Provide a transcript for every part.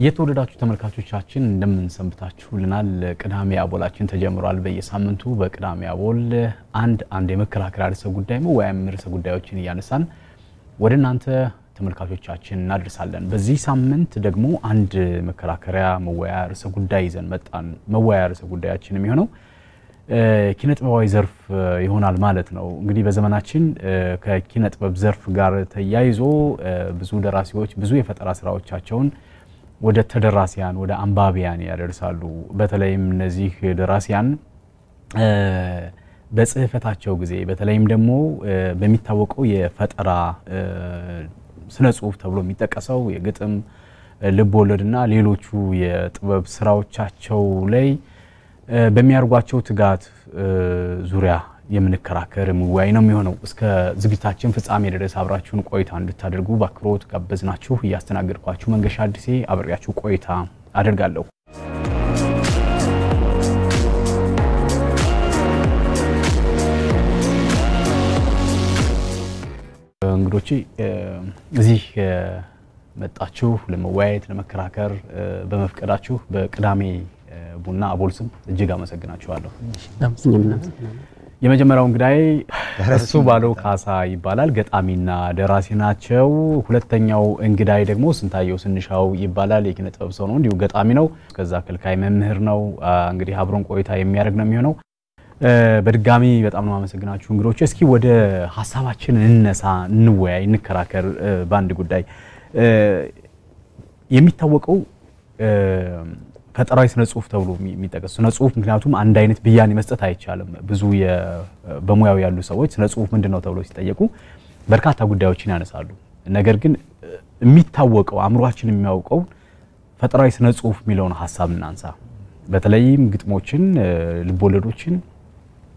የተወደዳችሁ ተመልካቾቻችን እንደምን ሰንብታችሁልናል? ቅዳሜ አቦላችን ተጀምሯል። በየሳምንቱ በቅዳሜ አቦል አንድ የመከራከሪያ ርዕሰ ጉዳይ ወይም ርዕሰ ጉዳዮችን እያነሳን ወደ እናንተ ተመልካቾቻችን እናደርሳለን። በዚህ ሳምንት ደግሞ አንድ መከራከሪያ መወያያ ርዕሰ ጉዳይ ይዘን መጣን። መወያያ ርዕሰ ጉዳያችን የሚሆነው ኪነ ጥበባዊ ዘርፍ ይሆናል ማለት ነው። እንግዲህ በዘመናችን ከኪነ ጥበብ ዘርፍ ጋር ተያይዞ ብዙ ደራሲዎች ብዙ የፈጠራ ስራዎቻቸውን ወደ ተደራሲያን ወደ አንባቢያን ያደርሳሉ። በተለይም እነዚህ ደራሲያን በጽህፈታቸው ጊዜ በተለይም ደግሞ በሚታወቀው የፈጠራ ስነ ጽሁፍ ተብሎ የሚጠቀሰው የግጥም ልቦለድና ሌሎቹ የጥበብ ስራዎቻቸው ላይ በሚያርጓቸው ትጋት ዙሪያ የምንከራከር ሙያይ ነው የሚሆነው። እስከ ዝግጅታችን ፍጻሜ ድረስ አብራችሁን ቆይታ እንድታደርጉ በአክብሮት ጋበዝናችሁ። እያስተናገድኳችሁ መንገሻ አዲሴ አብሬያችሁ ቆይታ አደርጋለሁ። እንግዶቼ እዚህ መጣችሁ ለመወያየት ለመከራከር በመፍቀዳችሁ በቅዳሜ ቡና አቦልስም እጅግ አመሰግናችኋለሁ። የመጀመሪያው እንግዳይ እሱ ባለው ካሳ ይባላል። ገጣሚና ደራሲ ናቸው። ሁለተኛው እንግዳይ ደግሞ ስንታየው ስንሻው ይባላል። የኪነ ጥበብ ሰው ነው፣ እንዲሁ ገጣሚ ነው። ከዛ ከልካይ መምህር ነው። እንግዲህ አብሮን ቆይታ የሚያደርግ ነው የሚሆነው። በድጋሚ በጣም ነው አመሰግናችሁ እንግዶች። እስኪ ወደ ሐሳባችን እንነሳ፣ እንወያይ፣ እንከራከር በአንድ ጉዳይ። የሚታወቀው ፈጠራዊ ስነ ጽሁፍ ተብሎ የሚጠቀስ ስነ ጽሁፍ ምክንያቱም አንድ አይነት ብያኔ መስጠት አይቻልም። ብዙ በሙያው ያሉ ሰዎች ስነ ጽሁፍ ምንድነው ተብሎ ሲጠየቁ በርካታ ጉዳዮችን ያነሳሉ። ነገር ግን የሚታወቀው አእምሮአችን የሚያውቀው ፈጠራዊ ስነ ጽሁፍ የሚለውን ሐሳብ እናንሳ። በተለይም ግጥሞችን ልቦለዶችን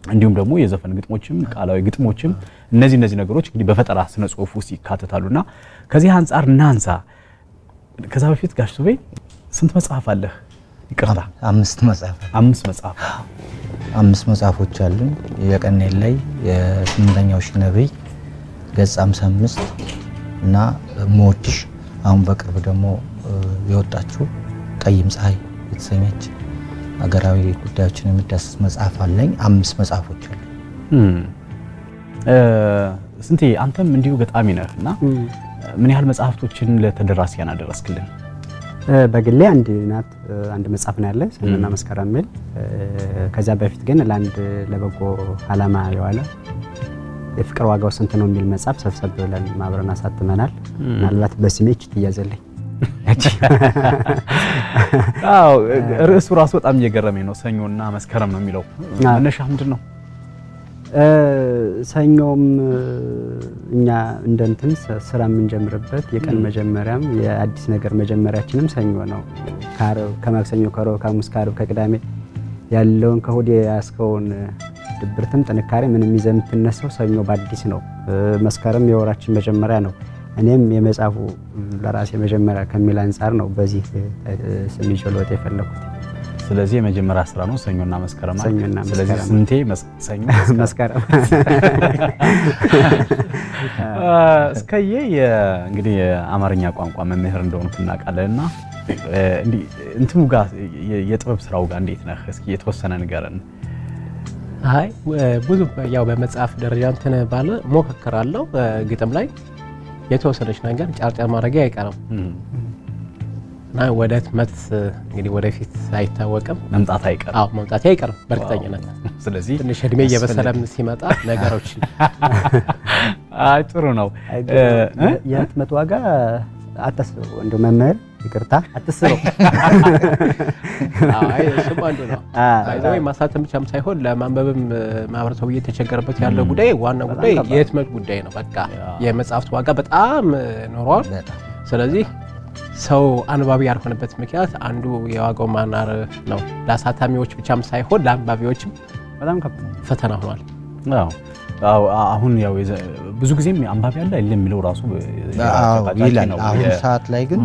እንዲሁም ደግሞ የዘፈን ግጥሞችም ቃላዊ ግጥሞችም እነዚህ ነገሮች እንግዲህ በፈጠራ ስነ ጽሁፍ ውስጥ ይካተታሉና ከዚህ አንፃር እናንሳ። ከዛ በፊት ጋሽ ሱቤ ስንት መጽሐፍ አለህ? ይቅርታ 5 መጽሐፍ 5 መጽሐፍ 5 መጽሐፎች አሉ። የቀኔል ላይ የስምንተኛው ሺህ ነብይ ገጽ 55 እና ሞትሽ አሁን በቅርብ ደግሞ የወጣችው ጠይም ፀሐይ የተሰኘች አገራዊ ጉዳዮችን የሚዳስስ መጽሐፍ አለኝ። 5 መጽሐፎች አሉ። ስንቴ አንተም እንዲሁ ገጣሚ ነህና ምን ያህል መጽሐፍቶችን ለተደራሲያን አደረስክልን? በግሌ አንድ መጽሐፍ ነው ያለ ሰኞና መስከረም ሚል። ከዛ በፊት ግን ለበጎ ዓላማ የዋለ የፍቅር ዋጋው ስንት ነው የሚል መጽሐፍ ሰብሰብ ብለን ማብረና ሳትመናል። ምናልባት በስሜች ትያዘልኝ። አዎ ርዕሱ ራሱ በጣም እየገረመኝ ነው። ሰኞና መስከረም ነው የሚለው መነሻ ምንድነው? ሰኞም እኛ እንደንትን ስራ የምንጀምርበት የቀን መጀመሪያም የአዲስ ነገር መጀመሪያችንም ሰኞ ነው። ከማክሰኞ ከሮብ ከሐሙስ ከዓርብ ከቅዳሜ ያለውን ከሆዴ ያስከውን ድብርትም ጥንካሬ ምንም ይዘህ የምትነሳው ሰኞ በአዲስ ነው። መስከረም የወራችን መጀመሪያ ነው። እኔም የመጽሐፉ ለራሴ መጀመሪያ ከሚል አንፃር ነው በዚህ ስም ይዤልዎት የፈለኩት። ስለዚህ የመጀመሪያ ስራ ነው ሰኞና መስከረም። ስለዚህ ስንቴ ሰኞ መስከረም እስከየ እንግዲህ የአማርኛ ቋንቋ መምህር እንደሆንኩ እናውቃለንና እንዴ እንትኑ ጋር የጥበብ ስራው ጋር እንዴት ነህ? እስኪ የተወሰነ ንገረን። አይ ብዙ ያው በመጽሐፍ ደረጃ እንትን ባለ ሞከክራለሁ። ግጥም ላይ የተወሰነች ነገር ጫርጫር ማድረግ አይቀርም እና ወደ ህትመት እንግዲህ ወደፊት አይታወቅም መምጣት አይቀርም። አዎ መምጣት አይቀርም በእርግጠኝነት። ስለዚህ ትንሽ እድሜ እየበሰለም ሲመጣ ነገሮች አይ ጥሩ ነው። የህትመት ዋጋ አታስበው እንደው መምህር ይቅርታ አትስበው። አይ እሱም አንዱ ነው። ባይዘው ማሳተም ብቻም ሳይሆን ለማንበብም ማህበረሰቡ እየተቸገረበት ያለው ጉዳይ ዋና ጉዳይ የህትመት ጉዳይ ነው። በቃ የመጽሐፍት ዋጋ በጣም ኖሯል። ስለዚህ ሰው አንባቢ ያልሆነበት ምክንያት አንዱ የዋጋው ማናር ነው። ለአሳታሚዎች ብቻም ሳይሆን ለአንባቢዎችም በጣም ፈተና ሆኗል። አዎ አሁን ያው ብዙ ጊዜም አንባቢ ያለ አይደለም የሚለው ራሱ ይላል። አሁን ሰዓት ላይ ግን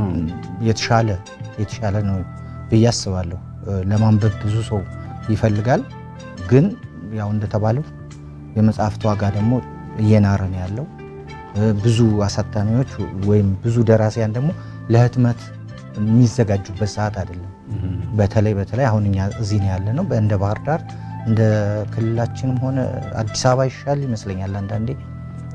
የተሻለ ነው በያስባለሁ። ለማንበብ ብዙ ሰው ይፈልጋል። ግን ያው እንደተባለው የመጽሐፍት ዋጋ ደግሞ እየናረ ነው ያለው። ብዙ አሳታሚዎች ወይም ብዙ ደራሲያን ደግሞ ለህትመት የሚዘጋጁበት ሰዓት አይደለም። በተለይ አሁን እኛ እዚህ ነው ያለነው እንደ ባህር ዳር እንደ ክልላችንም ሆነ አዲስ አበባ ይሻል ይመስለኛል አንዳንዴ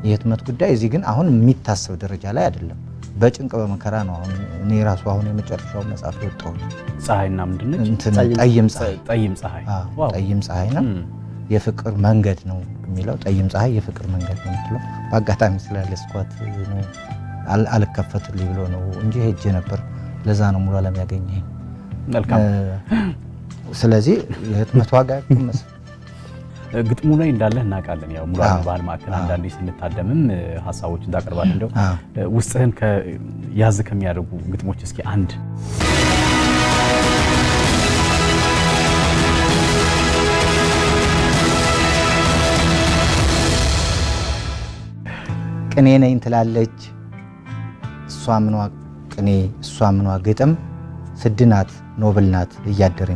የህትመት ጉዳይ። እዚህ ግን አሁን የሚታሰብ ደረጃ ላይ አይደለም። በጭንቅ በመከራ ነው አሁን እኔ ራሱ አሁን የመጨረሻው መጽሐፍ የወጣሁት ፀሐይና ምንድነች ጠይም ፀሐይ ጠይም ፀሐይ ነው የፍቅር መንገድ ነው የሚለው ጠይም ፀሐይ የፍቅር መንገድ ነው የምትለው በአጋጣሚ ስላለስኳት ነው አልከፈትልኝ ብሎ ነው እንጂ ሄጄ ነበር። ለዛ ነው ሙሉ ዓለም ያገኘኝ። መልካም። ስለዚህ የህትመት ዋጋ ቅመስ ግጥሙ ላይ እንዳለ እናውቃለን። ያው ሙሉ ዓለም ባህል ማዕከል አንዳንዴ ስንታደምም ሐሳቦችን ታቀርባለህ። እንደው ውስጥህን ያዝ ከሚያደርጉ ግጥሞች እስኪ አንድ ቅኔ ነኝ ትላለች እሷ ምኗ ቅኔ እሷ ምኗ ግጥም ስድናት ኖብልናት እያደረ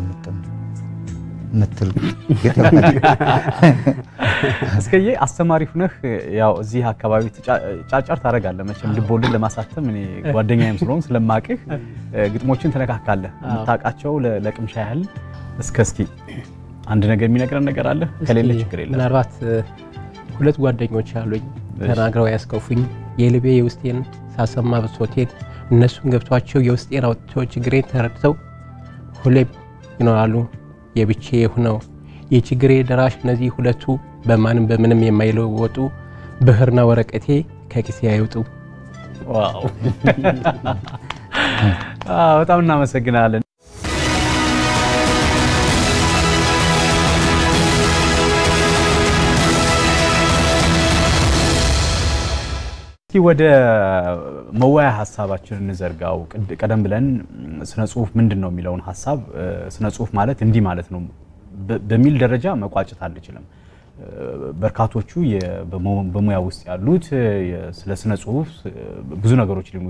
ምትል ግጥም እስከየ አስተማሪ ሁነህ ያው እዚህ አካባቢ ጫጫር ታረጋለህ። መቼም ልቦልን ለማሳተም እኔ ጓደኛዬም ስለሆንኩ ስለማቅህ ግጥሞችን ተነካካለህ። የምታውቃቸው ለቅምሻ ያህል እስኪ አንድ ነገር የሚነግረን ነገር አለ? ከሌለ ችግር የለም። ምናልባት ሁለት ጓደኞች አሉኝ ተናግረው ያስከፉኝ የልቤ የውስጤን ሳሰማ ብሶቴን እነሱም ገብቷቸው የውስጤን አውጥተው ችግሬን ተረድተው ሁሌም ይኖራሉ የብቻዬ ሆነው የችግሬ ደራሽ እነዚህ ሁለቱ በማንም በምንም የማይለወጡ ብህርና ወረቀቴ ከኪሴ አይወጡ። ዋው በጣም እናመሰግናለን። ወደ መዋያ ሐሳባችንን እንዘርጋው። ቀደም ብለን ስነ ጽሁፍ ምንድነው የሚለውን ሐሳብ ስነ ጽሁፍ ማለት እንዲህ ማለት ነው በሚል ደረጃ መቋጨት አንችልም። በርካቶቹ በሙያ ውስጥ ያሉት ስለ ስነ ጽሁፍ ብዙ ነገሮች ሊሉ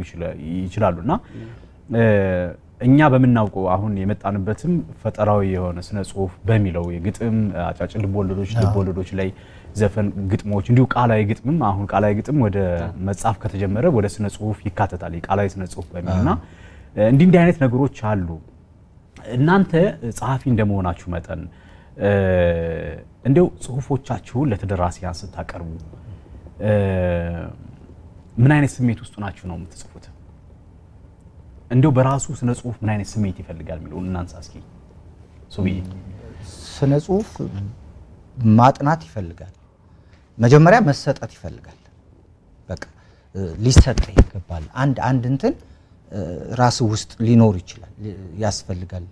ይችላሉና እኛ በመናውቀው አሁን የመጣንበትም ፈጠራዊ የሆነ ስነ ጽሁፍ በሚለው የግጥም አጫጭር ልቦለዶች ላይ ዘፈን ግጥሞች እንዲሁ ቃላዊ ግጥምም አሁን ቃላዊ ግጥም ወደ መጽሐፍ ከተጀመረ ወደ ስነ ጽሁፍ ይካተታል። ቃላዊ ስነ ጽሁፍ በሚልና እንዲህ አይነት ነገሮች አሉ። እናንተ ጸሐፊ እንደመሆናችሁ መጠን እንደው ጽሁፎቻችሁን ለተደራሲያን ስታቀርቡ ምን አይነት ስሜት ውስጥ ናችሁ ነው የምትጽፉት? እንደው በራሱ ስነ ጽሁፍ ምን አይነት ስሜት ይፈልጋል የሚለው እናንሳ እስኪ። ሱብይ ስነ ጽሁፍ ማጥናት ይፈልጋል። መጀመሪያ መሰጠት ይፈልጋል። በቃ ሊሰጥ ይገባል። አንድ እንትን ራስ ውስጥ ሊኖር ይችላል ያስፈልጋል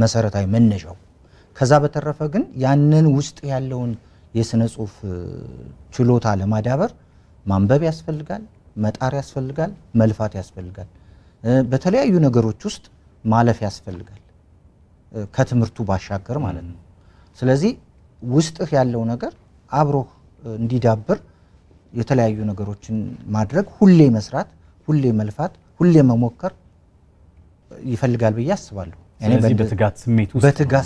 መሰረታዊ መነሻው። ከዛ በተረፈ ግን ያንን ውስጥ ያለውን የስነ ጽሁፍ ችሎታ ለማዳበር ማንበብ ያስፈልጋል፣ መጣር ያስፈልጋል፣ መልፋት ያስፈልጋል። በተለያዩ ነገሮች ውስጥ ማለፍ ያስፈልጋል ከትምህርቱ ባሻገር ማለት ነው። ስለዚህ ውስጥህ ያለው ነገር አብሮ እንዲዳብር የተለያዩ ነገሮችን ማድረግ፣ ሁሌ መስራት፣ ሁሌ መልፋት፣ ሁሌ መሞከር ይፈልጋል ብዬ አስባለሁ። እኔ በትጋት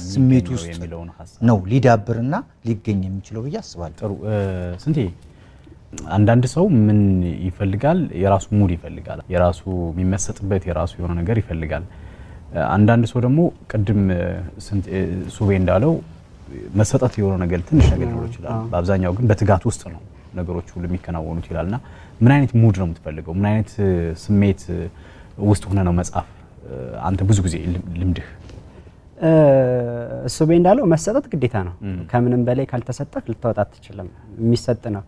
ስሜት ውስጥ የሚለውን ሐሳብ ነው ሊዳብርና ሊገኝ የሚችለው ብዬ አስባለሁ። ጥሩ ስንቴ አንዳንድ ሰው ምን ይፈልጋል? የራሱ ሙድ ይፈልጋል፣ የራሱ የሚመሰጥበት የራሱ የሆነ ነገር ይፈልጋል። አንዳንድ ሰው ደግሞ ቅድም ሱቤ እንዳለው መሰጠት የሆነ ነገር ትንሽ ነገር ሊኖር ይችላል። በአብዛኛው ግን በትጋት ውስጥ ነው ነገሮች ሁሉ የሚከናወኑት ይላልና ምን አይነት ሙድ ነው የምትፈልገው? ምን አይነት ስሜት ውስጥ ሆነ ነው መጻፍ? አንተ ብዙ ጊዜ ልምድህ ሱቤ እንዳለው መሰጠት ግዴታ ነው። ከምንም በላይ ካልተሰጠህ ልታወጣ አትችልም። የሚሰጥ ነው።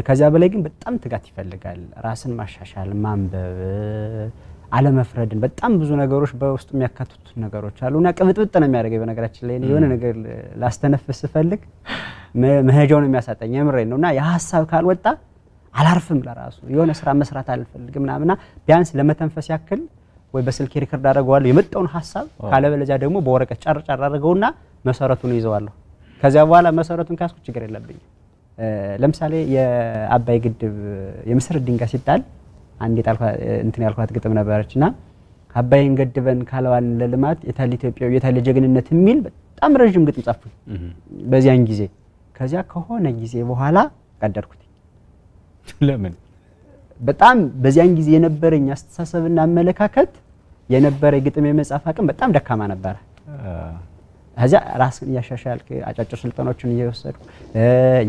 ከዚያ በላይ ግን በጣም ትጋት ይፈልጋል። ራስን ማሻሻል፣ ማንበብ፣ አለመፍረድን በጣም ብዙ ነገሮች በውስጡ የሚያካትቱት ነገሮች አሉና ቅብጥብጥ ነው የሚያደርገው። በነገራችን ላይ የሆነ ነገር ላስተነፍስ ፈልግ መሄጃውን የሚያሳጣኝ የምሬን ነውና የሐሳብ ካልወጣ አላርፍም። ለራሱ የሆነ ስራ መስራት አልፈልግም ምናምና ቢያንስ ለመተንፈስ ያክል ወይ በስልክ ሪከርድ አደርገዋለሁ የመጣውን ሐሳብ ካለበለዚያ ደግሞ በወረቀት ጫርጫር አደርገውና መሰረቱን ይዘዋለሁ። ከዚያ በኋላ መሰረቱን ካስኩ ችግር የለብኝ። ለምሳሌ የአባይ ግድብ የመሰረት ድንጋይ ሲጣል አንድ ያልኳት ግጥም ነበረችና አባይን ገድበን ካለዋን ለልማት የታለ ኢትዮጵያው የታለ ጀግንነት የሚል በጣም ረጅም ግጥም ጻፍኩኝ በዚያን ጊዜ። ከዚያ ከሆነ ጊዜ በኋላ ቀደርኩት። ለምን? በጣም በዚያን ጊዜ የነበረኝ አስተሳሰብና አመለካከት የነበረ ግጥም የመጻፍ አቅም በጣም ደካማ ነበር አዛ ራስን ያሻሻልክ አጫጭር ስልጠናዎችን እየወሰድኩ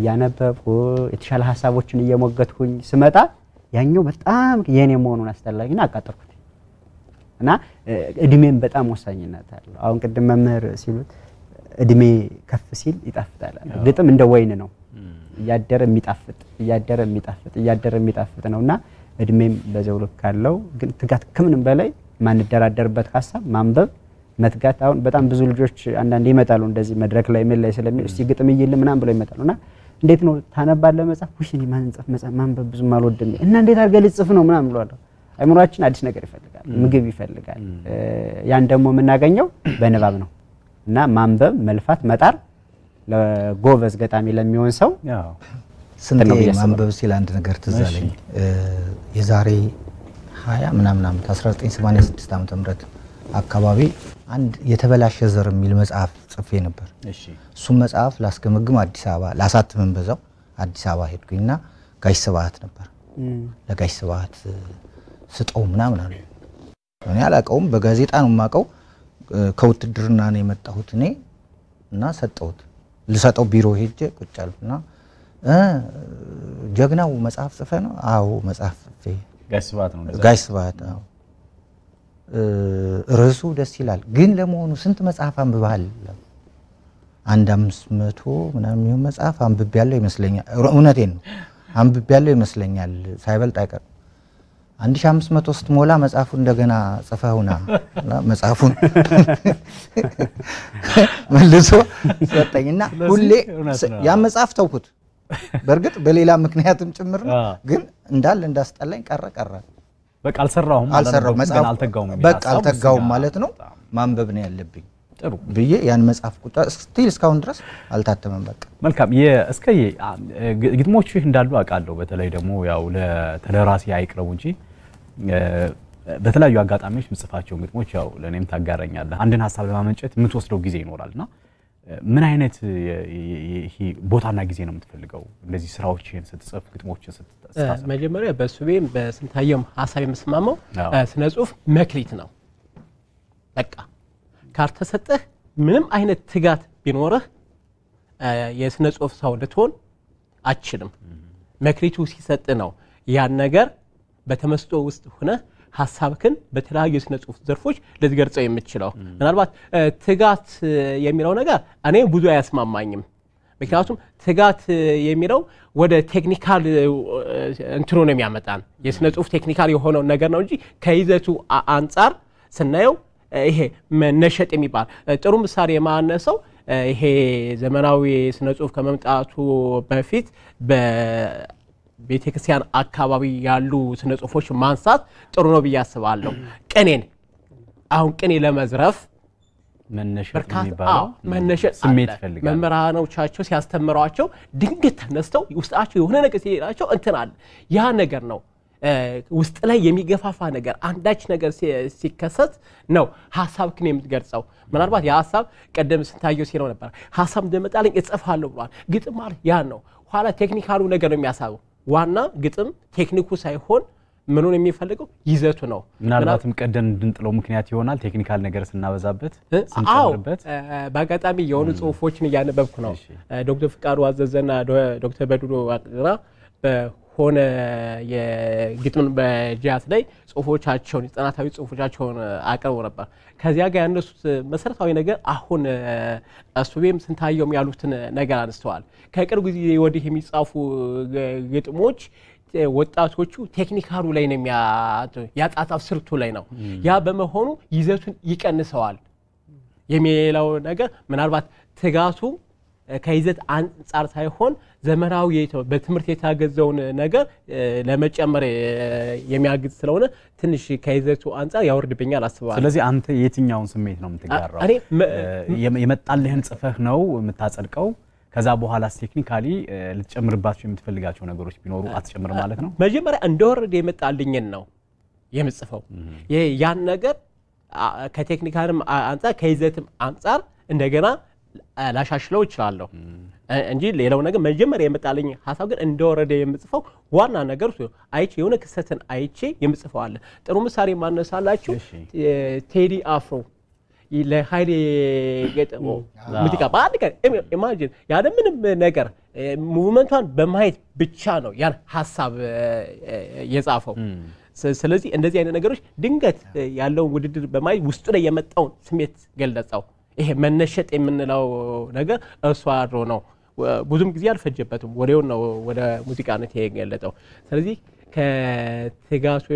ያነበብኩ የተሻለ ሐሳቦችን እየሞገትኩኝ ስመጣ ያኛው በጣም የኔ መሆኑን አስተላልግና አቃጠርኩት እና እድሜን በጣም ወሳኝነት አለው አሁን ቅድም መምህር ሲሉት እድሜ ከፍ ሲል ይጣፍጣል ግጥም እንደ ወይን ነው ያደረ የሚጣፍጥ ነውና እድሜም በዛው ልክ አለው ግን ትጋት ከምንም በላይ ማንደራደርበት ሐሳብ ማንበብ መትጋት አሁን በጣም ብዙ ልጆች አንዳንዴ ይመጣሉ እንደዚህ መድረክ ላይ ምን ላይ ስለሚል እስቲ ግጥም ይይል ምናም ብለው ይመጣሉና እንዴት ነው ታነባለህ መጽሐፍ ወይስ እኔ መጽሐፍ ማንበብ ብዙ ማልወድም እና እንዴት አድርገህ ልጽፍ ነው ምናም ብለዋለሁ አይምሮአችን አዲስ ነገር ይፈልጋል ምግብ ይፈልጋል ያን ደግሞ የምናገኘው በንባብ ነው እና ማንበብ መልፋት መጣር ለጎበዝ ገጣሚ ለሚሆን ሰው ያው ስንቴ ማንበብ ሲል አንድ ነገር ትዛለኝ የዛሬ 20 ምናምን ዓመት 1986 ዓመተ ምህረት አካባቢ አንድ የተበላሸ ዘር የሚል መጽሐፍ ጽፌ ነበር እሺ እሱ መጽሐፍ ላስገመግም አዲስ አበባ ላሳትመን በዛው አዲስ አበባ ሄድኩኝና ጋሽ ስብሐት ነበር ለጋሽ ስብሐት ስጠው ምናምን አለ እኔ አላቀውም በጋዜጣ ነው ማቀው ከውትድርና ነው የመጣሁት እኔ እና ሰጠሁት ልሰጠው ቢሮ ሄጄ ቁጭ አልኩና ጀግናው መጽሐፍ ጽፈ ነው አዎ መጽሐፍ ጽፌ ጋሽ ስብሐት አዎ ርዕሱ ደስ ይላል ግን ለመሆኑ ስንት መጽሐፍ አንብበሃል አንድ 500 ምናምን ይሁን መጽሐፍ አንብቤያለሁ ይመስለኛል እውነቴን ነው አንብቤያለሁ ይመስለኛል ሳይበልጥ አይቀር 1500 ስትሞላ መጽሐፉ እንደገና ጽፈውና መጽሐፉን መልሶ ሰጠኝና ሁሌ ያ መጽሐፍ ተውኩት በርግጥ በሌላ ምክንያትም ጭምር ግን እንዳለ እንዳስጠላኝ ቀረ በቃ አልሰራውም መጽሐፍ አልተጋውም ማለት ነው ማንበብ ነው ያለብኝ ጥሩ ብዬ ያን መጽሐፍ ቁጣ ስቲል እስካሁን ድረስ አልታተመም በቃ መልካም የእስከየ ግጥሞች እንዳሉ አቃለው በተለይ ደግሞ ያው ለተደራሲ አይቅረቡ እንጂ በተለያዩ አጋጣሚዎች ምጽፋቸው ግጥሞች ያው ለኔም ታጋራኛለህ አንድን ሐሳብ ለማመንጨት የምትወስደው ጊዜ ይኖራልና ምን አይነት ይሄ ቦታና ጊዜ ነው የምትፈልገው እንደዚህ ስራዎችን ስትጽፍ ግጥሞችን ስትጻፍ መጀመሪያ በሱቤም በስንታየም ሐሳብ የምስማማው ስነ ጽሁፍ መክሊት ነው በቃ ካርተሰጠህ ምንም አይነት ትጋት ቢኖርህ የስነ ጽሁፍ ሰው ልትሆን አትችልም መክሊቱ ሲሰጥ ነው ያን ነገር በተመስጦ ውስጥ ሆነ ሐሳብክን በተለያዩ የስነ ጽሁፍ ዘርፎች ለትገልጸው የምትችለው ምናልባት ትጋት የሚለው ነገር እኔ ብዙ አያስማማኝም ምክንያቱም ትጋት የሚለው ወደ ቴክኒካል እንትሮ ነው የሚያመጣን የስነ ጽሁፍ ቴክኒካል የሆነው ነገር ነው እንጂ ከይዘቱ አንፃር ስናየው ይሄ መነሸጥ የሚባል ጥሩ ምሳሌ የማነሰው ይሄ ዘመናዊ ስነ ጽሁፍ ከመምጣቱ በፊት በቤተክርስቲያን አካባቢ ያሉ ስነ ጽሁፎች ማንሳት ጥሩ ነው ብያስባለሁ ቅኔን አሁን ቅኔ ለመዝረፍ መነሸጥ የሚባለው መነሸጥ ስሜት ይፈልጋል መምህራኖቻቸው ሲያስተምሯቸው ድንገት ተነስተው ውስጣቸው የሆነ ነገር ሲላቸው እንትን አለ ያ ነገር ነው ውስጥ ላይ የሚገፋፋ ነገር አንዳች ነገር ሲከሰት ነው ሐሳብክን የምትገልጸው ምናልባት ያ ሐሳብ ቀደም ስንታየው ሲለው ነበር ሐሳብ እንደመጣልኝ እጽፋለሁ ብሏል ግጥም ማለት ያ ነው ኋላ ቴክኒካሉ ነገር ነው የሚያሳየው ዋና ግጥም ቴክኒኩ ሳይሆን ምኑን የሚፈልገው ይዘቱ ነው ምናልባትም ቀደም እንድንጥለው ምክንያት ይሆናል ቴክኒካል ነገር ስናበዛበት ስንጨምርበት በአጋጣሚ የሆኑ ጽሁፎችን ያነበብኩ ነው ዶክተር ፍቃዱ አዘዘና ዶክተር በዱሎ አቅራ በሆነ የግጥም በጂያት ላይ ጽሁፎቻቸውን ጥናታዊ ጽሁፎቻቸውን አቀርበው ነበር ከዚያ ጋር ያነሱት መሰረታዊ ነገር አሁን አሱቤም ስንታየውም ያሉትን ነገር አንስተዋል ከቅርብ ጊዜ ወዲህ የሚጻፉ ግጥሞች ወጣቶቹ ቴክኒካሉ ላይ ነው ያጣጣፍ ስልቱ ላይ ነው ያ በመሆኑ ይዘቱን ይቀንሰዋል የሚለው ነገር ምናልባት ትጋቱ ከይዘት አንፃር ሳይሆን ዘመናዊ በትምህርት የታገዘውን ነገር ለመጨመር የሚያግዝ ስለሆነ ትንሽ ከይዘቱ አንፃር ያወርድብኛል አስባለሁ ስለዚህ አንተ የትኛውን ስሜት ነው የምትጋራው የመጣልህን ጽፈህ ነው የምታጸድቀው ከዛ በኋላ ቴክኒካሊ ልትጨምርባቸው የምትፈልጋቸው ነገሮች ቢኖሩ አትጨምር ማለት ነው መጀመሪያ እንደወረደ የመጣልኝን ነው የምጽፈው ያን ነገር ከቴክኒካልም አንፃር ከይዘትም አንፃር እንደገና ላሻሽለው ይችላልው እንጂ ሌላው ነገር መጀመሪያ የመጣልኝ ሐሳብ ግን እንደወረደ የምጽፈው ዋና ነገር አይቼ የሆነ ክስተትን አይቼ የምጽፈው አለ ጥሩ ምሳሌ ማነሳላችሁ ቴዲ አፍሮ ለሃይሌ ገጠሞ ሙዚቃ ባንድ ቀን ኢማጂን ያለ ምንም ነገር ሙቭመንቷን በማየት ብቻ ነው ያን ሐሳብ የጻፈው ስለዚህ እንደዚህ አይነት ነገሮች ድንገት ያለው ውድድር በማየት ውስጡ ላይ የመጣው ስሜት ገለጸው ይሄ መነሸጥ የምንለው ነገር እሷ አድሮ ነው ብዙም ጊዜ አልፈጀበትም ወዲያው ነው ወደ ሙዚቃነት የገለጸው ስለዚህ ከትጋሶ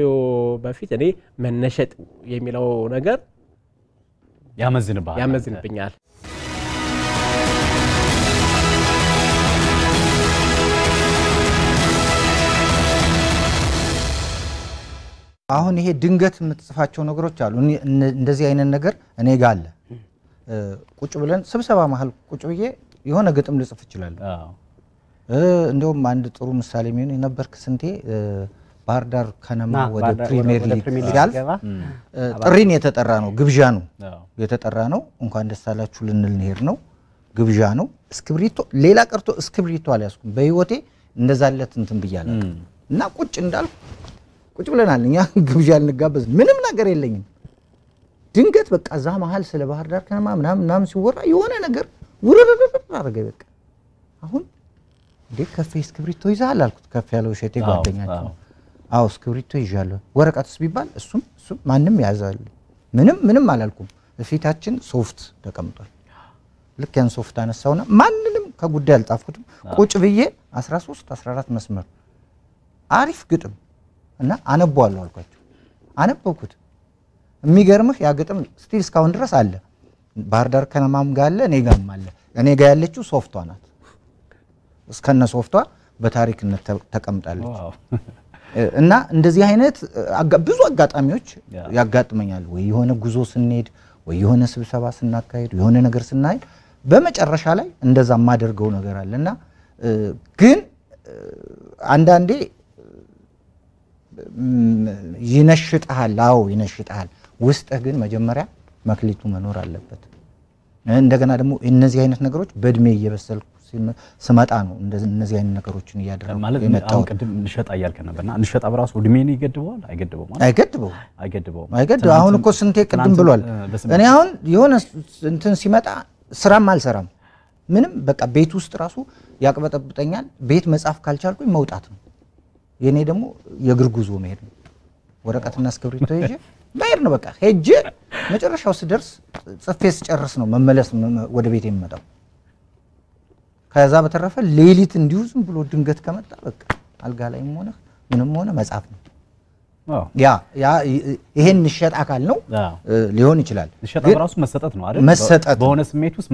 በፊት እኔ መነሸጥ የሚለው ነገር ያመዝንብኛል አሁን ይሄ ድንገት የምትጽፋቸው ነገሮች አሉ እንደዚህ አይነት ነገር እኔ ጋር አለ ቁጭ ብለን ስብሰባ መሃል ቁጭ ብዬ የሆነ ግጥም ልጽፍ ይችላል እንደውም አንድ ጥሩ ምሳሌ የሚሆን የነበርክ ስንቴ ባህር ዳር ከነማ ወደ ፕሪሚየር ሊግ ያልፍ ጥሪን የተጠራ ነው ግብዣ ነው የተጠራ ነው እንኳን ደስ አላችሁ ልንል እንሄድ ነው ግብዣ ነው እስክብሪቶ ሌላ ቀርቶ እስክብሪቶ አልያዝኩም በህይወቴ እንደዛለት እንትን ብያለሁ እና ቁጭ እንዳልኩ ቁጭ ብለናል እኛ ግብዣ ልንጋበዝ ምንም ነገር የለኝም ድንገት በቃ ዛ መሃል ስለ ባህር ዳር ከነማ ምናምን ሲወራ የሆነ ነገር ውርርር አረገ በቃ አሁን ከፌ እስክብሪቶ ይዛል አልኩት ከፍ ያለው ሸቴ ጓደኛችን አው እስክብሪቶ ይዣለሁ ወረቀትስ ቢባል እሱም ማንንም ያዛል ምንም አላልኩም በፊታችን ሶፍት ተቀምጧል ልክ ያን ሶፍት አነሳውና ማንንም ከጉዳይ አልጣፍኩትም ቁጭ ብዬ 13 14 መስመር አሪፍ ግጥም እና አነባዋለሁ አልኳቸው አነበብኩት የሚገርምህ ያ ግጥም ስቲል እስካሁን ድረስ አለ ባህር ዳር ከነማም ጋር አለ እኔ ጋር ያለችው ሶፍቷ ናት እስከነ ሶፍቷ በታሪክነት ተቀምጣለች እና እንደዚህ አይነት ብዙ አጋጣሚዎች ያጋጥመኛል ወይ የሆነ ጉዞ ስንሄድ ወይ የሆነ ስብሰባ ስናካሄድ የሆነ ነገር ስናይ በመጨረሻ ላይ እንደዛ ማደርገው ነገር አለና ግን አንዳንዴ ይነሽጣል ውስጥህ ግን መጀመሪያ መክሊቱ መኖር አለበት እንደገና ደግሞ እነዚህ አይነት ነገሮች በእድሜ እየበሰልኩ ስመጣ ነው እነዚህ አይነት ነገሮችን ያደረገው ማለት አሁን ቀደም እንሸጣ ያልከ ነበርና እንሸጣ በራሱ እድሜን ይገድበዋል አይገድበውም አሁን እኮ ስንቴ ቅድም ብሏል እኔ አሁን የሆነ እንትን ሲመጣ ስራም አልሰራም ምንም በቃ ቤት ውስጥ ራሱ ያቅበጠብጠኛል ቤት መጻፍ ካልቻልኩኝ መውጣት ነው የኔ ደግሞ የእግር ጉዞ መሄድ ነው ወረቀትና እስክብሪቶ ይዤ መሄድ ነው በቃ ሄጄ መጨረሻው ስደርስ ጽፌስ ጨርስ ነው መመለስ ወደ ቤት የምመጣው ከዛ በተረፈ ሌሊት እንዲሁ ዝም ብሎ ድንገት ከመጣ በቃ አልጋ ላይም ሆነ ምንም ሆነ መጻፍ ነው ያ ይሄን ንሸጥ አካል ነው ሊሆን ይችላል ንሸጥ በራሱ መሰጠት ነው አይደል በሆነ ስሜት ውስጥ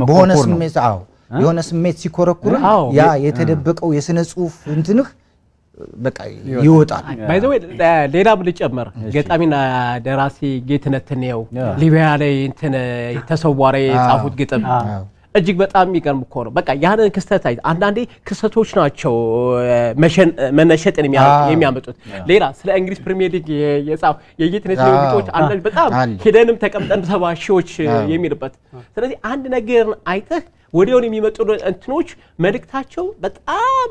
የሆነ ስሜት ሲኮረኩር ያ የተደበቀው የስነ ጽሁፍ እንትንህ በቃ ይወጣል ባይዘው ሌላም ልጨመር ገጣሚና ደራሲ ጌትነት ነው ሊቢያ ላይ እንትን ተሰዋሪ ጻፉት ግጥም እጅግ በጣም የሚገርም እኮ ነው በቃ ያንን ክስተት አንዳንዴ ክስተቶች ናቸው መነሸጥን የሚያመጡት ሌላ ስለ እንግሊዝ ፕሪሚየር ሊግ የጻፍ የጌትነት ነው ግጥሞች አንዳንድ በጣም ሄደንም ተቀምጠን 70 ሺዎች የሚልበት ስለዚህ አንድ ነገር አይተህ ወዲያውን የሚመጡ እንትኖች መልእክታቸው በጣም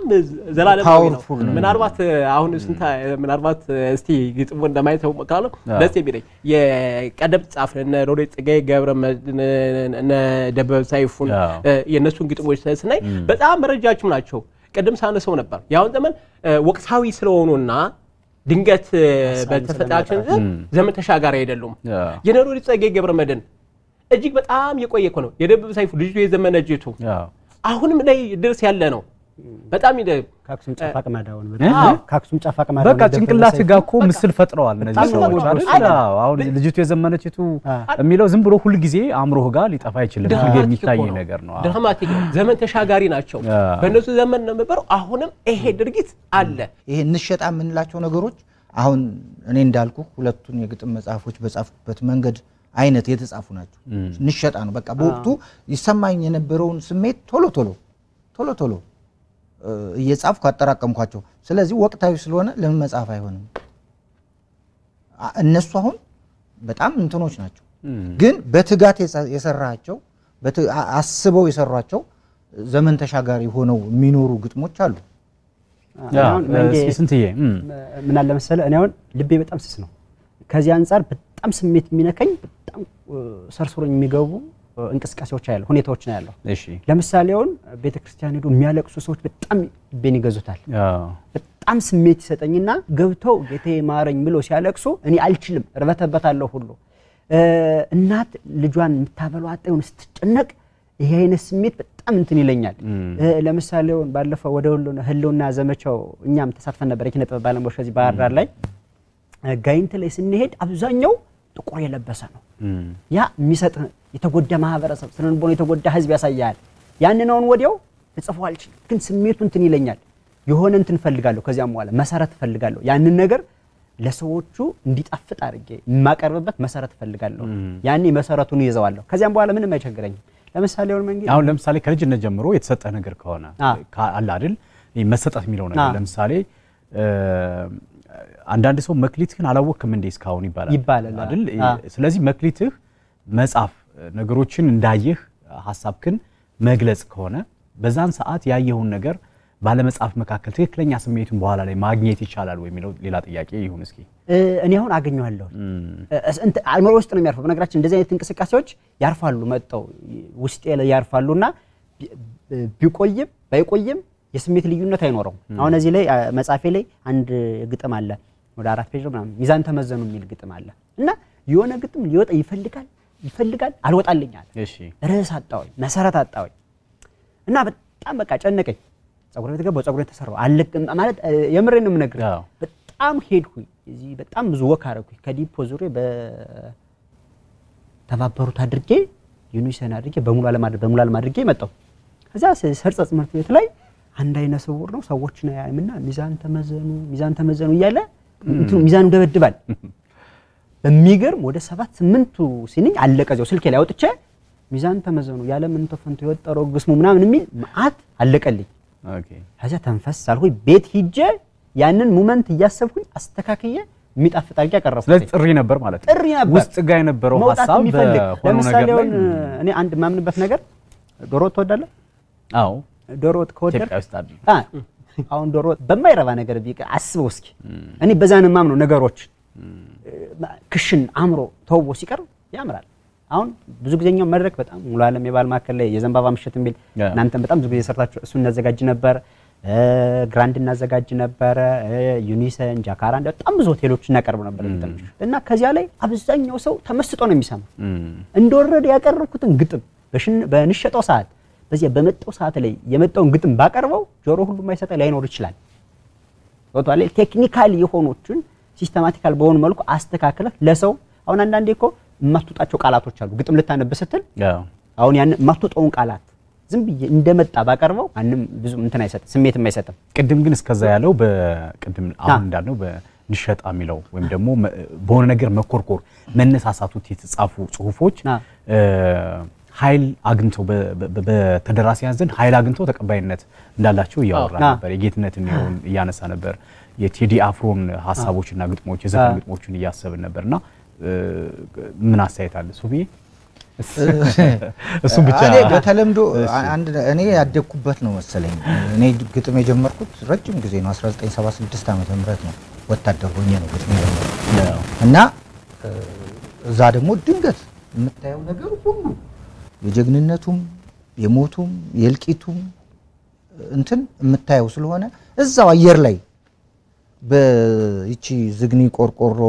ዘላለማዊ ነው ምናልባት አሁን ምናልባት እስቲ ግጥሙ እንደማይተው መካለ ደስ የሚለኝ የቀደም ጻፍነ ሎሬት ጸጋዬ ገብረመድህን እነ ደበበ ሰይፉን የነሱን ግጥሞች ስናይ በጣም ረጃጅም ናቸው ቀደም ሳነሰው ነበር ያው ዘመን ወቅታዊ ስለሆኑና ድንገት በተፈጣጣችን ዘመን ተሻጋሪ አይደሉም የሎሬት ጸጋዬ ገብረመድህን እጅግ በጣም የቆየ እኮ ነው የደበበ ሰይፉ ልጅ የዘመነጅቱ አሁንም ላይ ድርስ ያለ ነው በጣም ካክሱም ጫፋቅ ማዳውን ካክሱም ጫፋቅ ማዳውን በቃ ጭንቅላት ጋር እኮ ምስል ፈጥረዋል እነዚህ ሰዎች አይደል አሁን ልጅቱ የዘመነችቱ የሚለው ዝም ብሎ ሁሉ ጊዜ አምሮህ ጋር ሊጠፋ ይችላል ሁሉ የሚታይ ነገር ነው ድራማቲክ ዘመን ተሻጋሪ ናቸው በእነሱ ዘመን ነው የነበረው አሁንም ይሄ ድርጊት አለ ይሄ እንሸጣ የምንላቸው ነገሮች አሁን እኔ እንዳልኩ ሁለቱን የግጥም መጽሐፎች በጻፍኩበት መንገድ አይነት የተጻፉ ናቸው ንሸጣ ነው በቃ በወቅቱ ይሰማኝ የነበረውን ስሜት ቶሎ እየጻፍኩ አጠራቀምኳቸው ስለዚህ ወቅታዊ ስለሆነ ለምን መጽሐፍ አይሆንም እነሱ አሁን በጣም እንትኖች ናቸው ግን በትጋት የሰራቸው አስበው የሰሯቸው ዘመን ተሻጋሪ ሆነው የሚኖሩ ግጥሞች አሉ። ስንትዬ ምን አለ መሰለህ እኔ አሁን ልቤ በጣም ስስ ነው። ከዚህ አንፃር በጣም ስሜት የሚነካኝ በጣም ሰርሰሮኝ የሚገቡ እንቅስቃሴዎች ያለው ሁኔታዎች ነው ያለው። እሺ ለምሳሌ አሁን ቤተክርስቲያን ሄዶ የሚያለቅሱ ሰዎች በጣም ልቤን ይገዙታል። በጣም ስሜት ይሰጠኝና ገብተው ጌታዬ ማረኝ ብሎ ሲያለቅሱ እኔ አልችልም እርበተበታለሁ ሁሉ እናት ልጇን የምታበለው አጣዩን ስትጨነቅ ይሄ አይነት ስሜት በጣም እንትን ይለኛል። ለምሳሌ አሁን ባለፈው ወደ ህልውና ዘመቻው እኛም ተሳትፈን ነበር የኪነ ጥበብ ባለሙያዎች ከዚህ ባህር ዳር ላይ ጋይንት ላይ ስንሄድ አብዛኛው ጥቁር የለበሰ ነው። ያ የሚሰጥ የተጎዳ ማህበረሰብ ስለንቦን የተጎዳ ህዝብ ያሳያል። ያንን አሁን ወዲያው ልጽፈው አልችልም ግን ስሜቱ እንትን ይለኛል። የሆነ እንትን ፈልጋለሁ ከዚያም በኋላ መሰረት ፈልጋለሁ ያንን ነገር ለሰዎቹ እንዲጣፍጥ አድርጌ የማቀርብበት መሰረት ፈልጋለሁ። ያኔ መሰረቱን ይዘዋለሁ ከዚያም በኋላ ምንም አይቸግረኝም። ለምሳሌ አሁን ለምሳሌ ከልጅነት ጀምሮ የተሰጠ ነገር ከሆነ አለ አይደል መሰጠት የሚለው ነገር ለምሳሌ አንዳንድ ሰው መክሊትህን አላወቅም እንዴ እስካሁን ይባላል አይደል? ስለዚህ መክሊትህ መጻፍ ነገሮችን እንዳየህ ሐሳብክን መግለጽ ከሆነ በዛን ሰዓት ያየውን ነገር ባለመጻፍ መካከል ትክክለኛ ስሜቱን በኋላ ላይ ማግኘት ይቻላል ወይ የሚለው ሌላ ጥያቄ ይሁን። እስኪ እኔ አሁን አገኘዋለሁ አእምሮ ውስጥ ነው የሚያርፈው። በነገራችን እንደዚህ አይነት እንቅስቃሴዎች ያርፋሉ መጣው ውስጤ ላይ ያርፋሉና ቢቆይም ባይቆይም የስሜት ልዩነት አይኖርም። አሁን እዚህ ላይ መጻፌ ላይ አንድ ግጥም አለ ወደ 4 ፔጅ ምናምን ሚዛን ተመዘኑ የሚል ግጥም አለ እና የሆነ ግጥም ሊወጣ ይፈልጋል አልወጣልኛል። እሺ ርዕስ አጣውኝ መሰረት አጣውኝ እና በጣም በቃ ጨነቀኝ። ጸጉሬ ተገባው ጸጉሬ ተሰራው አለቅም ማለት የምሬን ነው የምነግርህ። በጣም ሄድኩኝ እዚህ በጣም ብዙ ወክ አረኩኝ ከዲፖ ዙሬ በተባበሩት አድርጌ ዩኒሰን አድርጌ በሙሉ ዓለም አድርጌ መጣሁ። ከዛ ሰርጸ ትምህርት ቤት ላይ አንድ አይነ ስውር ነው ሰዎችን ያይምና ሚዛን ተመዘኑ እያለ እንትኑ ሚዛኑ ደበድባል። በሚገርም ወደ 7-8ቱ ሲንኝ አለቀዘው ስልኬ ላይ አውጥቼ ሚዛን ተመዘኑ ያለ ምን ተፈንቶ የወጠረው ግስሙ ምናምን የሚል ማአት አለቀልኝ። ኦኬ ከዛ ተንፈስ አልኩኝ ቤት ሂጄ ያንን ሞመንት እያሰብኩኝ አስተካክዬ የሚጣፍጥ አድርጌ አቀረብኩት። ስለዚህ ጥሪ ነበር ማለት ነው። ጥሪ ነበር ውስጥ ጋር የነበረው ሐሳብ በሆነ ነገር ላይ እኔ አንድ ማምንበት ነገር ዶሮ ትወዳለህ? አዎ ዶሮ ከወደድክ አሁን ዶሮ በማይረባ ነገር ቢቀ አስበው እስኪ እኔ በዛን ማምነው ነገሮች ክሽን አምሮ ተውቦ ሲቀርብ ያምራል። አሁን ብዙ ጊዜኛው መድረክ በጣም ሙሉ ዓለም የባል ማከለ የዘንባባ ምሽት እንብል እናንተም በጣም ብዙ ጊዜ ሰርታችሁ እሱን እናዘጋጅ ነበር። ግራንድ እናዘጋጅ ነበር ዩኒሰን ጃካራንዳ በጣም ብዙ ሆቴሎች እናቀርብ ነበር እና ከዚያ ላይ አብዛኛው ሰው ተመስጦ ነው የሚሰማው። እንደወረደ ያቀርብኩትን ግጥም በንሸጠው ሰዓት በዚያ በመጣው ሰዓት ላይ የመጣውን ግጥም ባቀርበው ጆሮ ሁሉ ማይሰጠ ላይኖር ይችላል። ወጣለ ቴክኒካሊ የሆኑትን ሲስተማቲካል በሆነ መልኩ አስተካክለህ ለሰው አሁን አንዳንዴ እኮ ማትወጣቸው ቃላቶች አሉ ግጥም ልታነብ ስትል አሁን ያን ማትወጣውን ቃላት ዝም ብዬ እንደመጣ ባቀርበው አንንም ብዙ እንትን አይሰጥ ስሜትም አይሰጥም። ቅድም ግን እስከዛ ያለው በቅድም አሁን እንዳልነው በንሸጣ የሚለው ወይም ደግሞ በሆነ ነገር መኮርኮር መነሳሳቱት የተጻፉ ጽሁፎች ኃይል አግኝተው በተደራሲያን ዘንድ ኃይል አግኝተው ተቀባይነት እንዳላቸው ያወራ ነበር። የጌትነትን ይሁን ያነሳ ነበር። የቴዲ አፍሮን ሐሳቦችና ግጥሞች የዘፈን ግጥሞችን ያያሰብን ነበርና ምን አስተያየት አለ ሱፊ? እሱ ብቻ እኔ በተለምዶ እኔ ያደኩበት ነው መሰለኝ። እኔ ግጥም የጀመርኩት ረጅም ጊዜ ነው 1976 ዓመተ ምህረት ነው። ወታደር ሆኜ ነው ግጥም የጀመርኩት እና እዛ ደግሞ ድንገት የምታየው ነገር ሁሉ የጀግንነቱም የሞቱም የልቂቱም እንትን የምታየው ስለሆነ እዛው አየር ላይ በእቺ ዝግኒ ቆርቆሮ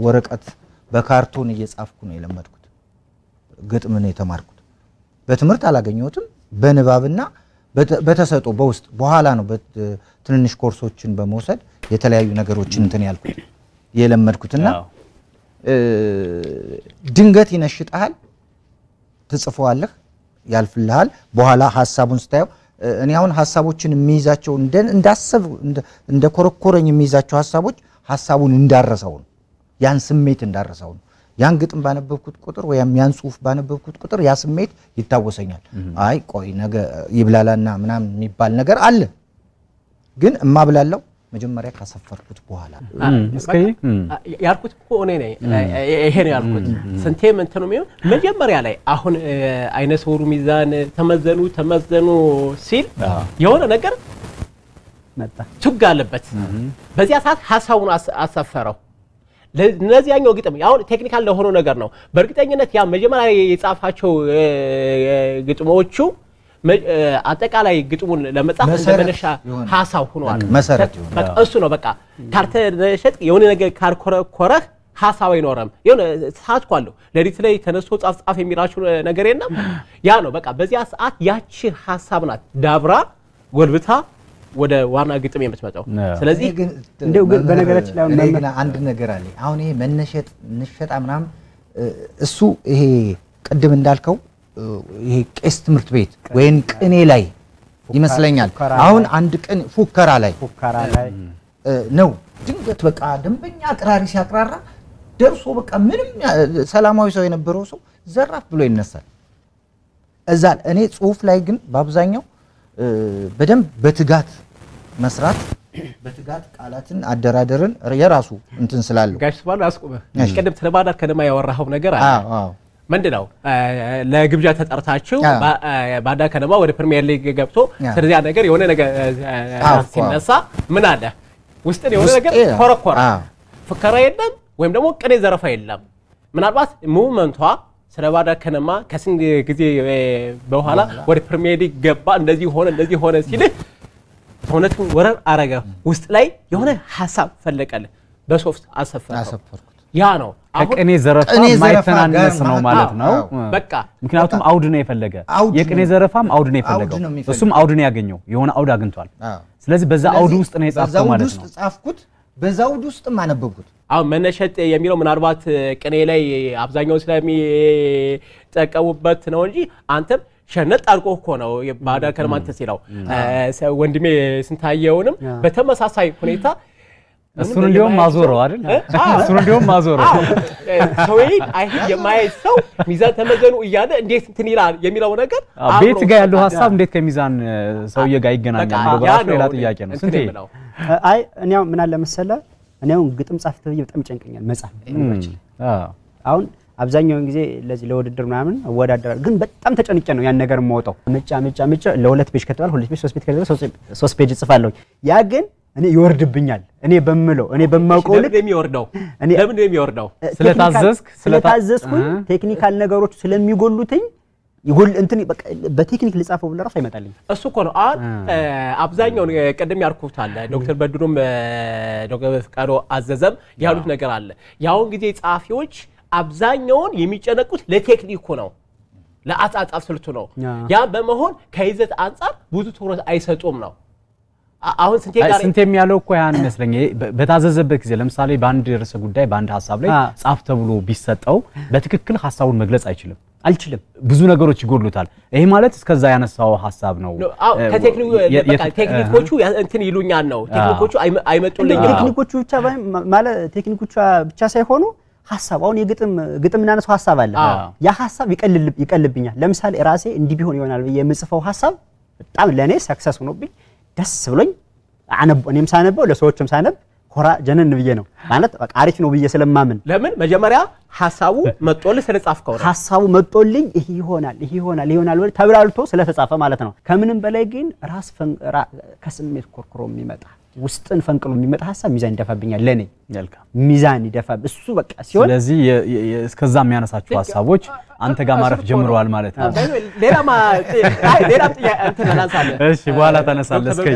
ወረቀት በካርቶን እየጻፍኩ ነው የለመድኩት። ግጥም ነው የተማርኩት። በትምህርት አላገኘሁትም። በንባብና በተሰጦ በውስጥ በኋላ ነው በትንንሽ ኮርሶችን በመውሰድ የተለያዩ ነገሮችን እንትን ያልኩት የለመድኩትና ድንገት ይነሽጣል ትጽፈዋለህ ያልፍልሃል። በኋላ ሐሳቡን ስታየው እኔ አሁን ሐሳቦችን የሚይዛቸው እንዳሰብ እንደ ኮረኮረኝ የሚይዛቸው ሐሳቡን እንዳረሰው ነው ያን ስሜት እንዳረሰው ነው። ያን ግጥም ባነበብኩት ቁጥር ወይም ያን ጽሁፍ ባነበብኩት ቁጥር ያ ስሜት ይታወሰኛል። አይ ቆይ ነገ ይብላላና ምናምን የሚባል ነገር አለ ግን እማብላለው መጀመሪያ ካሰፈርኩት በኋላ እስከይ ያልኩት እኮ እኔ ነኝ ይሄ ነው ያልኩት ስንቴም እንትኑ ነው መጀመሪያ ላይ አሁን አይነ ስውሩ ሚዛን ተመዘኑ ሲል የሆነ ነገር መጣ ቱጋ አለበት በዚያ ሰዓት ሐሳቡን አሰፈረው ለነዚያኛው ግጥም ያው ቴክኒካል ለሆነ ነገር ነው በእርግጠኝነት ያ መጀመሪያ የጻፋቸው ግጥሞቹ አጠቃላይ ግጥሙን ለመጻፍ እንደመነሻ ሐሳብ ሆኗል መሰረት ይሆናል በቃ እሱ ነው በቃ ካርተሸጥ የሆነ ነገር ካልኮረኮረህ ሐሳብ አይኖርም የሆነ ሰዓት ቋለው ለዲት ላይ ተነስቶ ጻፍ የሚራችሁ ነገር የለም ያ ነው በቃ በዚያ ሰዓት ያቺ ሐሳብ ናት ዳብራ ጎልብታ ወደ ዋና ግጥም የምትመጣው ስለዚህ እንደው በነገራችን ላይ ለምን አንድ ነገር አለ አሁን ይሄ መነሸጥ ንሸጣ ምናም እሱ ይሄ ቅድም እንዳልከው ይሄ ቄስ ትምህርት ቤት ወይን ቅኔ ላይ ይመስለኛል አሁን አንድ ቅኔ ፉከራ ላይ ነው ድንገት በቃ ደንበኛ አቅራሪ ሲያቅራራ ደርሶ በቃ ምንም ሰላማዊ ሰው የነበረው ሰው ዘራፍ ብሎ ይነሳል እዛ እኔ ጽሁፍ ላይ ግን በአብዛኛው በደንብ በትጋት መስራት በትጋት ቃላትን አደራደርን የራሱ እንትን ስላለው ጋሽ ባሉ አስቆመ ቀደም ተለባዳር ከደማ ያወራው ነገር አለ ምንድነው ለግብዣ ተጠርታችሁ ባዳ ከደማ ወደ ፕሪሚየር ሊግ ገብቶ ስለዚህ ነገር የሆነ ነገር ሲነሳ ምን አለ ውስጥ የሆነ ነገር ኮረኮራ ፍከራ የለም ወይም ደግሞ ቅኔ ዘረፋ የለም ምናልባት ሙቭመንቷ ስለባዳ ከነማ ከስንት ጊዜ በኋላ ወደ ፕሪሚየር ሊግ ገባ እንደዚህ ሆነ ሲል ተውነቱን ወረር አረጋ ውስጥ ላይ የሆነ ሐሳብ ፈለቀለ በሶፍት አሰፈርኩት ያ ነው ከቅኔ ዘረፋ ማይተናነስ ነው ማለት ነው በቃ ምክንያቱም አውድ ነው የፈለገ የቅኔ ዘረፋም አውድ ነው የፈለገው እሱም አውድ ነው ያገኘው የሆነ አውድ አግኝቷል ስለዚህ በዛ አውድ ውስጥ ነው የጻፈው ማለት ነው ውስጥ ጻፍኩት በዛውድ ውስጥ ማነበብኩት አሁን መነሸጥ የሚለው ምናልባት ቅኔ ላይ አብዛኛው ስለሚጠቀሙበት ነው እንጂ አንተም ሸነጥ አልቆ እኮ ነው ባዳ ከነማን ተሲላው ወንድሜ ስንታየውንም በተመሳሳይ ሁኔታ እሱን እንዲያውም ማዞረው አይደል እሱን እንዲያውም ማዞረው ሰውዬን የማይት ሰው ሚዛን ተመዘኑ እያለ እንዴት እንትን ይላል የሚለው ነገር ቤት ጋር ያለው ሐሳብ እንዴት ከሚዛን ሰውዬ ጋር ይገናኛል ነው በራሱ ሌላ ጥያቄ ነው ስንቴ አይ እኔው ምን አለ መሰለ እኔው ግጥም ጻፍተ በጣም ጨንቀኛል መጻፍ አሁን አብዛኛውን ጊዜ ለዚህ ለውድድር ምናምን ወዳደር ግን በጣም ተጨንቄ ነው ያን ነገር የማወጣው መጫ ለሁለት ፔጅ ከተባለ ሁለት ፔጅ ሶስት ፔጅ ከተባለ ሶስት ፔጅ ጽፋለሁ ያ ግን እኔ ይወርድብኛል እኔ በመለው እኔ በማውቀው ልክ ለምን የሚወርደው ስለታዘዝኩኝ ቴክኒካል ነገሮች ስለሚጎሉትኝ ይጎል እንትን በቃ በቴክኒክ ልጻፈው ብለ ራስ አይመጣልኝ እሱ እኮ ነው አብዛኛው ቀደም ያርኩት አለ ዶክተር በድሩም ዶክተር ፍቃዶ አዘዘም ያሉት ነገር አለ ያውን ጊዜ ጻፊዎች አብዛኛውን የሚጨነቁት ለቴክኒኩ ነው ለአጻጻፍ ስልቱ ነው ያ በመሆን ከይዘት አንፃር ብዙ ትኩረት አይሰጡም ነው አሁን ስንቴም ያለው እኮ ያን መስለኝ በታዘዘበት ጊዜ ለምሳሌ ባንድ ርዕሰ ጉዳይ ባንድ ሐሳብ ላይ ጻፍ ተብሎ ቢሰጠው በትክክል ሐሳቡን መግለጽ አልችልም ብዙ ነገሮች ይጎድሉታል ይሄ ማለት እስከዛ ያነሳው ሐሳብ ነው ቴክኒኮቹ እንትን ይሉኛል ነው ቴክኒኮቹ አይመጡልኝም ቴክኒኮቹ ብቻ ማለት ቴክኒኮቹ ብቻ ሳይሆኑ ሐሳባውን ግጥም እናነሳው ሐሳብ አለ ያ ሐሳብ ይቀልብኛል ለምሳሌ ራሴ እንዲህ ቢሆን ይሆናል በየምጽፈው ሐሳብ በጣም ለኔ ሰክሰስ ሆኖብኝ ደስ ብሎኝ እኔም ሳነበው ለሰዎችም ሳነብ ኮራ ጀነን ብዬ ነው ማለት በቃ አሪፍ ነው ብዬ ስለማምን ለምን መጀመሪያ ሐሳቡ መጥቶልኝ ስለጻፍከው ነው ሐሳቡ መጥቶልኝ ይሄ ይሆናል ወይ ተብላልቶ ስለተጻፈ ማለት ነው ከምንም በላይ ግን ራስ ከስሜት ኮርኮሮ የሚመጣ ውስጥን ፈንቅሎ የሚመጣ ሐሳብ ሚዛን ይደፋብኛል ለኔ ሚዛን ይደፋብ እሱ በቃ ሲሆን ስለዚህ እስከዛ የሚያነሳቸው ሐሳቦች አንተ ጋር ማረፍ ጀምረዋል ማለት ነው ሌላም ጥያቄ እንትን እናንሳለን እሺ በኋላ ተነሳለህ እስከ